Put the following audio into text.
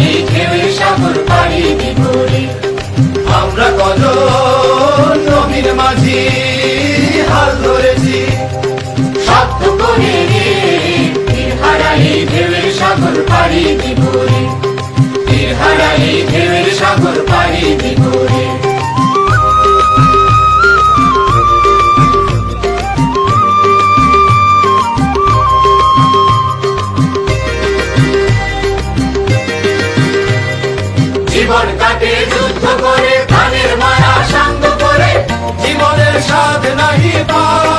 এই ঢেউয়ের সাগর পাড়ি দিব রে। আমরা কজন নবীর মাঝি হাল ধরেছি, শব্দ করে রে তীর হারাই ঢেউয়ের সাগর পাড়ি দিব রে। তীর হারাই ঢেউয়ের সাগর পাড়ি দিব রে। জীবন কাটে যুদ্ধ করে প্রাণের মায়া শান্ত করে, জীবনের স্বাদ নাহি পাওয়া